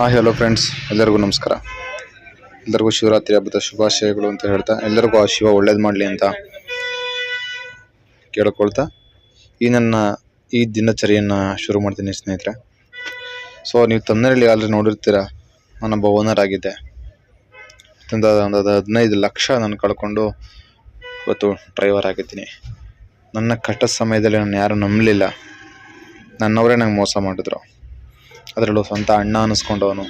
Hello friends, ಎಲ್ಲರಿಗೂ ನಮಸ್ಕಾರ. ಎಲ್ಲರಿಗೂ ಶಿವರಾತ್ರಿ ಹಬ್ಬದ ಶುಭಾಶಯಗಳು ಅಂತ ಹೇಳ್ತಾ, ಎಲ್ಲರಿಗೂ ಆ ಶಿವ ಒಳ್ಳೇದು ಮಾಡಲಿ ಅಂತ ಕೇಳ್ಕೊಳ್ತಾ ಈ ದಿನಚರಿಯನ್ನು ಶುರು ಮಾಡ್ತೀನಿ ಸ್ನೇಹಿತರೆ. ಸೊ ನೀವು ತಮ್ಮನೇಲಿ ಆಲ್ರೆಡಿ ನೋಡಿರ್ತೀರ, ನಾನೊಬ್ಬ ಓನರ್ ಆಗಿದ್ದೆ. ಒಂದು 15 ಲಕ್ಷ ನಾನು ಕಳ್ಕೊಂಡು ಇವತ್ತು ಡ್ರೈವರ್ ಆಗಿದ್ದೀನಿ. ನನ್ನ ಕಷ್ಟದ ಸಮಯದಲ್ಲಿ ನಾನು ಯಾರು ನಂಬಲಿಲ್ಲ, ನನ್ನವರೇ ನಂಗೆ ಮೋಸ ಮಾಡಿದ್ರು. ಅದರಲ್ಲೂ ಸ್ವಂತ ಅಣ್ಣ ಅನ್ನಿಸ್ಕೊಂಡವನು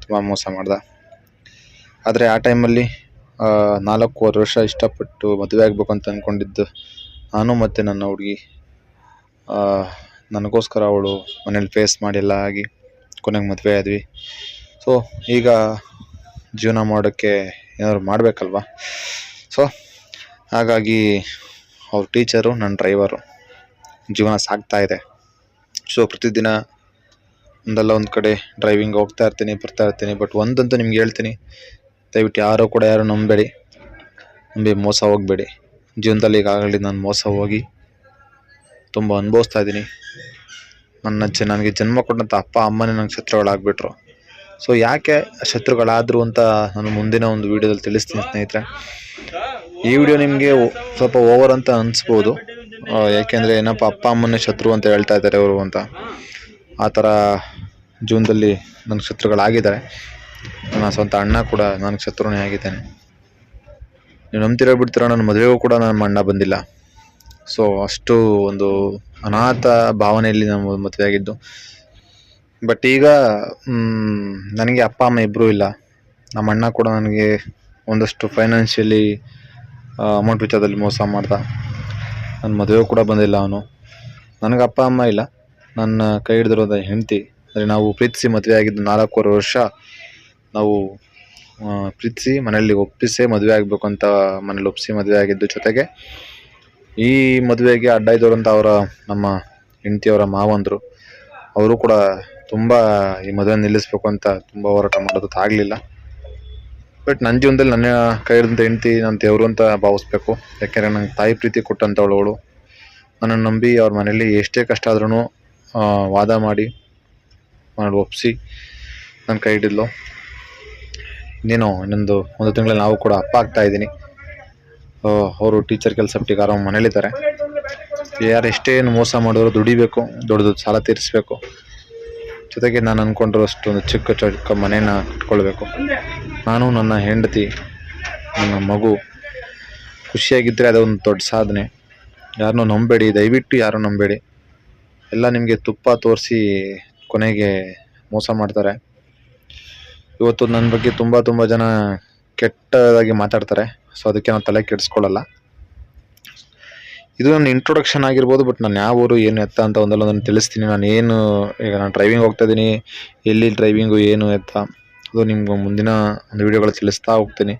ತುಂಬ ಮೋಸ ಮಾಡ್ದ. ಆದರೆ ಆ ಟೈಮಲ್ಲಿ 4 ವರ್ಷ ಇಷ್ಟಪಟ್ಟು ಮದುವೆ ಆಗಬೇಕು ಅಂತ ಅಂದ್ಕೊಂಡಿದ್ದು ನಾನು ಮತ್ತು ನನ್ನ ಹುಡುಗಿ. ನನಗೋಸ್ಕರ ಅವಳು ಮನೇಲಿ ಫೇಸ್ ಮಾಡಿ ಎಲ್ಲ ಆಗಿ ಕೊನೆಗೆ ಮದುವೆ ಆದ್ವಿ. ಸೊ ಈಗ ಜೀವನ ಮಾಡೋಕ್ಕೆ ಏನಾದ್ರು ಮಾಡಬೇಕಲ್ವ. ಸೊ ಹಾಗಾಗಿ ಅವ್ರ ಟೀಚರು, ನನ್ನ ಡ್ರೈವರು, ಜೀವನ ಸಾಗ್ತಾ ಇದೆ. ಸೊ ಪ್ರತಿದಿನ ಒಂದಲ್ಲ ಒಂದು ಕಡೆ ಡ್ರೈವಿಂಗ್ ಹೋಗ್ತಾ ಇರ್ತೀನಿ, ಬರ್ತಾ ಇರ್ತೀನಿ. ಬಟ್ ಒಂದಂತೂ ನಿಮ್ಗೆ ಹೇಳ್ತೀನಿ, ದಯವಿಟ್ಟು ಯಾರು ನಂಬಿ ಮೋಸ ಹೋಗಬೇಡಿ. ಜೀವನದಲ್ಲಿ ಈಗಾಗಲೇ ನಾನು ಮೋಸ ಹೋಗಿ ತುಂಬ ಅನುಭವಿಸ್ತಾ ಇದ್ದೀನಿ. ನನಗೆ ಜನ್ಮ ಕೊಟ್ಟಂಥ ಅಪ್ಪ ಅಮ್ಮನೇ ನಂಗೆ ಶತ್ರುಗಳಾಗ್ಬಿಟ್ರು. ಸೊ ಯಾಕೆ ಶತ್ರುಗಳಾದರು ಅಂತ ನಾನು ಮುಂದಿನ ಒಂದು ವೀಡಿಯೋದಲ್ಲಿ ತಿಳಿಸ್ತೀನಿ ಸ್ನೇಹಿತರೆ. ಈ ವಿಡಿಯೋ ನಿಮಗೆ ಸ್ವಲ್ಪ ಓವರ್ ಅಂತ ಅನಿಸ್ಬೋದು, ಯಾಕೆಂದರೆ ಏನಪ್ಪ ಅಪ್ಪ ಅಮ್ಮನೇ ಶತ್ರು ಅಂತ ಹೇಳ್ತಾ ಇದ್ದಾರೆ ಅವರು ಅಂತ. ಆ ಥರ ಜೀವನದಲ್ಲಿ ನನಗೆ ಶತ್ರುಗಳಾಗಿದ್ದಾರೆ. ನನ್ನ ಸ್ವಂತ ಅಣ್ಣ ಕೂಡ ನನಗೆ ಶತ್ರುನೇ ಆಗಿದ್ದಾನೆ. ನೀವು ನಂಬ್ತಿರೋ ಬಿಡ್ತಿರೋ, ನನ್ನ ಮದುವೆಗೂ ಕೂಡ ನಮ್ಮ ಅಣ್ಣ ಬಂದಿಲ್ಲ. ಸೊ ಅಷ್ಟು ಒಂದು ಅನಾಥ ಭಾವನೆಯಲ್ಲಿ ನಾನು ಮದುವೆ ಆಗಿದ್ದು. ಬಟ್ ಈಗ ನನಗೆ ಅಪ್ಪ ಅಮ್ಮ ಇಬ್ಬರೂ ಇಲ್ಲ. ನಮ್ಮ ಅಣ್ಣ ಕೂಡ ನನಗೆ ಒಂದಷ್ಟು ಫೈನಾನ್ಷಿಯಲಿ ಅಮೌಂಟ್ ವಿಚಾರದಲ್ಲಿ ಮೋಸ ಮಾಡ್ದ. ನನ್ನ ಮದುವೆ ಕೂಡ ಬಂದಿಲ್ಲ ಅವನು. ನನಗೆ ಅಪ್ಪ ಅಮ್ಮ ಇಲ್ಲ, ನನ್ನ ಕೈ ಹಿಡಿದಿರೋದ ಹೆಂಡತಿ. ಅಂದರೆ ನಾವು ಪ್ರೀತಿಸಿ ಮದುವೆ ಆಗಿದ್ದು 4 ವರ್ಷ. ನಾವು ಪ್ರೀತಿಸಿ ಮನೆಯಲ್ಲಿ ಒಪ್ಪಿಸೇ ಮದುವೆ ಆಗಬೇಕು ಅಂತ ಮನೇಲಿ ಒಪ್ಪಿಸಿ ಮದುವೆ ಆಗಿದ್ದು. ಜೊತೆಗೆ ಈ ಮದುವೆಗೆ ಅಡ್ಡ ಇದ್ದವರಂತ ನಮ್ಮ ಹೆಂಡತಿಯವರ ಮಾವಂದರು, ಅವರು ಕೂಡ ತುಂಬ ಈ ಮದುವೆ ನಿಲ್ಲಿಸ್ಬೇಕು ಅಂತ ತುಂಬ ಹೋರಾಟ ಮಾಡೋದು ಆಗಲಿಲ್ಲ. ಬಟ್ ನನ್ನ ಜೀವನದಲ್ಲಿ ನನ್ನ ಕೈ ಹಿಡಿದಂಥ ಹೆಂಡತಿ ನನ್ನ ದೇವರು ಅಂತ ಭಾವಿಸ್ಬೇಕು. ಯಾಕೆಂದರೆ ನಂಗೆ ತಾಯಿ ಪ್ರೀತಿ ಕೊಟ್ಟಂಥವಳು. ನನ್ನನ್ನು ನಂಬಿ ಅವ್ರ ಮನೇಲಿ ಎಷ್ಟೇ ಕಷ್ಟ ಆದ್ರೂ ವಾದ ಮಾಡಿ ಒಪ್ಪಿಸಿ ನನ್ನ ಕೈ ಹಿಡಿದ್ಲು. ಇನ್ನೊಂದು ತಿಂಗಳಲ್ಲಿ ನಾವು ಕೂಡ ಅಪ್ಪ ಆಗ್ತಾ ಇದ್ದೀನಿ. ಅವರು ಟೀಚರ್ ಕೆಲಸ ಬಿಟ್ಟು ಆರಾಮ ಮನೇಲಿದ್ದಾರೆ. ಯಾರು ಎಷ್ಟೇನು ಮೋಸ ಮಾಡಿದ್ರು ದುಡಿಬೇಕು, ದೊಡ್ಡದು ಸಾಲ ತೀರಿಸಬೇಕು. ಜೊತೆಗೆ ನಾನು ಅಂದ್ಕೊಂಡಿರೋ ಅಷ್ಟೊಂದು ಚಿಕ್ಕ ಮನೇನ ಕಟ್ಕೊಳ್ಬೇಕು. ನಾನು, ನನ್ನ ಹೆಂಡತಿ, ನನ್ನ ಮಗು ಖುಷಿಯಾಗಿದ್ದರೆ ಅದೊಂದು ದೊಡ್ಡ ಸಾಧನೆ. ಯಾರನ್ನೂ ನಂಬೇಡಿ, ದಯವಿಟ್ಟು ಯಾರೂ ನಂಬೇಡಿ. ಎಲ್ಲ ನಿಮಗೆ ತುಪ್ಪ ತೋರಿಸಿ ಕೊನೆಗೆ ಮೋಸ ಮಾಡ್ತಾರೆ. ಇವತ್ತು ನನ್ನ ಬಗ್ಗೆ ತುಂಬ ಜನ ಕೆಟ್ಟದಾಗಿ ಮಾತಾಡ್ತಾರೆ. ಸೊ ಅದಕ್ಕೆ ನಾನು ತಲೆ ಕೆಡಿಸ್ಕೊಳ್ಳಲ್ಲ. ಇದು ನನ್ನ ಇಂಟ್ರೊಡಕ್ಷನ್ ಆಗಿರ್ಬೋದು. ಬಟ್ ನಾನು ಯಾವ ಊರು ಏನು ಎತ್ತ ಅಂತ ಒಂದನ್ನು ತಿಳಿಸ್ತೀನಿ. ಈಗ ನಾನು ಡ್ರೈವಿಂಗ್ ಹೋಗ್ತಾ ಇದ್ದೀನಿ, ಎಲ್ಲಿ ಡ್ರೈವಿಂಗು ಏನು ಎತ್ತ ಅದು ನಿಮ್ಗೆ ಮುಂದಿನ ಒಂದು ವೀಡಿಯೋಗಳು ತಿಳಿಸ್ತಾ ಹೋಗ್ತೀನಿ.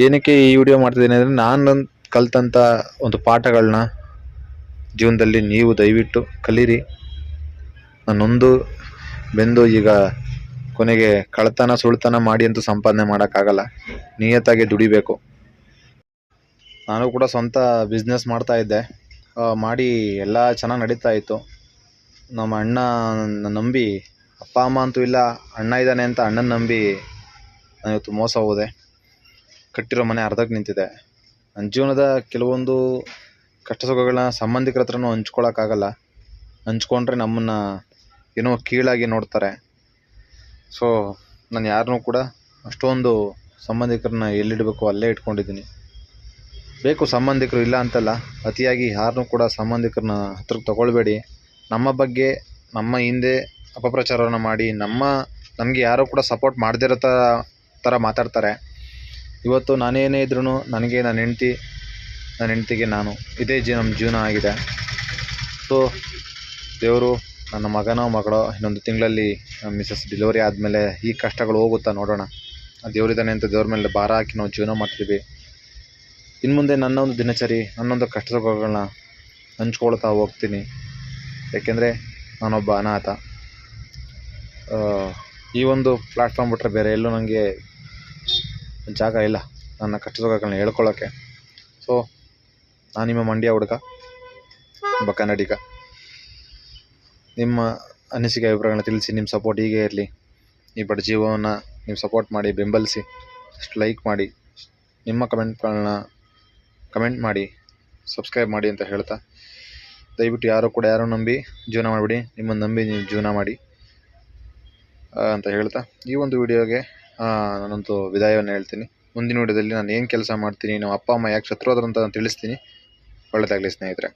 ಏನಕ್ಕೆ ಈ ವಿಡಿಯೋ ಮಾಡ್ತಿದ್ದೀನಿ ಅಂದರೆ, ನಾನು ಕಲ್ತಂಥ ಒಂದು ಪಾಠಗಳನ್ನ ಜೀವನದಲ್ಲಿ ನೀವು ದಯವಿಟ್ಟು ಕಲೀರಿ. ನಾನೊಂದು ಬೆಂದು ಈಗ ಕೊನೆಗೆ ಕಳ್ತನ ಸುಳ್ತನ ಮಾಡಿ ಅಂತೂ ಸಂಪಾದನೆ ಮಾಡೋಕ್ಕಾಗಲ್ಲ. ನಿಯತ್ತಾಗಿ ದುಡಿಬೇಕು. ನಾನು ಕೂಡ ಸ್ವಂತ ಬಿಸ್ನೆಸ್ ಮಾಡ್ತಾ ಇದ್ದೆ. ಮಾಡಿ ಎಲ್ಲ ಚೆನ್ನಾಗಿ ನಡೀತಾ ಇತ್ತು. ನಮ್ಮ ಅಣ್ಣ ನಂಬಿ, ಅಪ್ಪ ಅಮ್ಮ ಅಂತೂ ಇಲ್ಲ, ಅಣ್ಣ ಇದ್ದಾನೆ ಅಂತ ಅಣ್ಣನ ನಂಬಿ ನಾನು ಇವತ್ತು ಮೋಸ ಹೋದೆ. ಕಟ್ಟಿರೋ ಮನೆ ಅರ್ಧಕ್ಕೆ ನಿಂತಿದೆ. ನನ್ನ ಜೀವನದ ಕೆಲವೊಂದು ಕಷ್ಟ ಸುಖಗಳನ್ನ ಸಂಬಂಧಿಕರ ಹತ್ರನೂ ಹಂಚ್ಕೊಳ್ಳೋಕ್ಕಾಗಲ್ಲ. ಹಂಚ್ಕೊಂಡ್ರೆ ನಮ್ಮನ್ನು ಏನೋ ಕೀಳಾಗಿ ನೋಡ್ತಾರೆ. ಸೊ ನಾನು ಯಾರನ್ನೂ ಕೂಡ ಅಷ್ಟೊಂದು ಸಂಬಂಧಿಕರನ್ನ ಎಲ್ಲಿಡಬೇಕು ಅಲ್ಲೇ ಇಟ್ಕೊಂಡಿದ್ದೀನಿ. ಬೇಕು ಸಂಬಂಧಿಕರು, ಇಲ್ಲ ಅಂತಲ್ಲ. ಅತಿಯಾಗಿ ಯಾರನ್ನೂ ಕೂಡ ಸಂಬಂಧಿಕರನ್ನ ಹತ್ರಕ್ಕೆ ತಗೊಳ್ಬೇಡಿ. ನಮ್ಮ ಬಗ್ಗೆ ನಮ್ಮ ಹಿಂದೆ ಅಪಪ್ರಚಾರವನ್ನು ಮಾಡಿ ನಮಗೆ ಯಾರೂ ಕೂಡ ಸಪೋರ್ಟ್ ಮಾಡದಿರೋ ಥರ ಮಾತಾಡ್ತಾರೆ. ಇವತ್ತು ನಾನೇನೇ ಇದ್ರೂ ನನಗೆ ನನ್ನ ಹೆಂಡ್ತಿ, ನನ್ನ ಹೆಂಡ್ತಿಗೆ ನಾನು, ಇದೇ ನಮ್ಮ ಜೀವನ ಆಗಿದೆ. ಸೊ ದೇವರು, ನನ್ನ ಮಗನೋ ಮಗಳೋ ಇನ್ನೊಂದು ತಿಂಗಳಲ್ಲಿ ಮಿಸಸ್ ಡೆಲಿವರಿ ಆದಮೇಲೆ ಈ ಕಷ್ಟಗಳು ಹೋಗುತ್ತಾ ನೋಡೋಣ. ದೇವರಿದ್ದಾನೆ ಅಂತ ದೇವ್ರ ಮೇಲೆ ಭಾರ ಹಾಕಿ ನಾವು ಜೀವನ ಮಾಡ್ತೀವಿ. ಇನ್ನು ಮುಂದೆ ನನ್ನ ಒಂದು ದಿನಚರಿ, ನನ್ನೊಂದು ಕಷ್ಟ ಸುಖಗಳನ್ನ ಹಂಚ್ಕೊಳ್ತಾ ಹೋಗ್ತೀನಿ. ಯಾಕೆಂದರೆ ನಾನೊಬ್ಬ ಅನಾಥ. ಈ ಒಂದು ಪ್ಲ್ಯಾಟ್ಫಾರ್ಮ್ ಬಿಟ್ಟರೆ ಬೇರೆ ಎಲ್ಲೂ ನನಗೆ ಜಾಗ ಇಲ್ಲ ನನ್ನ ಕಷ್ಟ ಸುಖಗಳನ್ನ ಹೇಳ್ಕೊಳ್ಳೋಕ್ಕೆ. ಸೊ ನಾನು ನಿಮ್ಮ ಮಂಡ್ಯ ಹುಡುಗ, ಒಬ್ಬ ಕನ್ನಡಿಗ. ನಿಮ್ಮ ಅನಿಸಿಕೆ ಅಭಿಪ್ರಾಯಗಳನ್ನ ತಿಳಿಸಿ. ನಿಮ್ಮ ಸಪೋರ್ಟ್ ಹೀಗೆ ಇರಲಿ. ಈ ಬಡ ಜೀವವನ್ನು ನೀವು ಸಪೋರ್ಟ್ ಮಾಡಿ, ಬೆಂಬಲಿಸಿ, ಅಷ್ಟು ಲೈಕ್ ಮಾಡಿ, ನಿಮ್ಮ ಕಮೆಂಟ್ಗಳನ್ನ ಕಮೆಂಟ್ ಮಾಡಿ, ಸಬ್ಸ್ಕ್ರೈಬ್ ಮಾಡಿ ಅಂತ ಹೇಳ್ತಾ, ದಯವಿಟ್ಟು ಯಾರು ನಂಬಿ ಜೀವನ ಮಾಡಿಬಿಡಿ, ನಿಮ್ಮನ್ನು ನಂಬಿ ನೀವು ಜೀವನ ಮಾಡಿ ಅಂತ ಹೇಳ್ತಾ ಈ ಒಂದು ವಿಡಿಯೋಗೆ ನಾನಂತೂ ವಿದಾಯವನ್ನು ಹೇಳ್ತೀನಿ. ಮುಂದಿನ ವಿಡಿಯೋದಲ್ಲಿ ನಾನು ಏನು ಕೆಲಸ ಮಾಡ್ತೀನಿ, ನಮ್ಮ ಅಪ್ಪ ಅಮ್ಮ ಯಾಕೆ ಸತ್ರೋದ್ರು ಅಂತ ನಾನು ತಿಳಿಸ್ತೀನಿ. ಒಳ್ಳೆಯದಾಗಲಿ ಸ್ನೇಹಿತರೆ.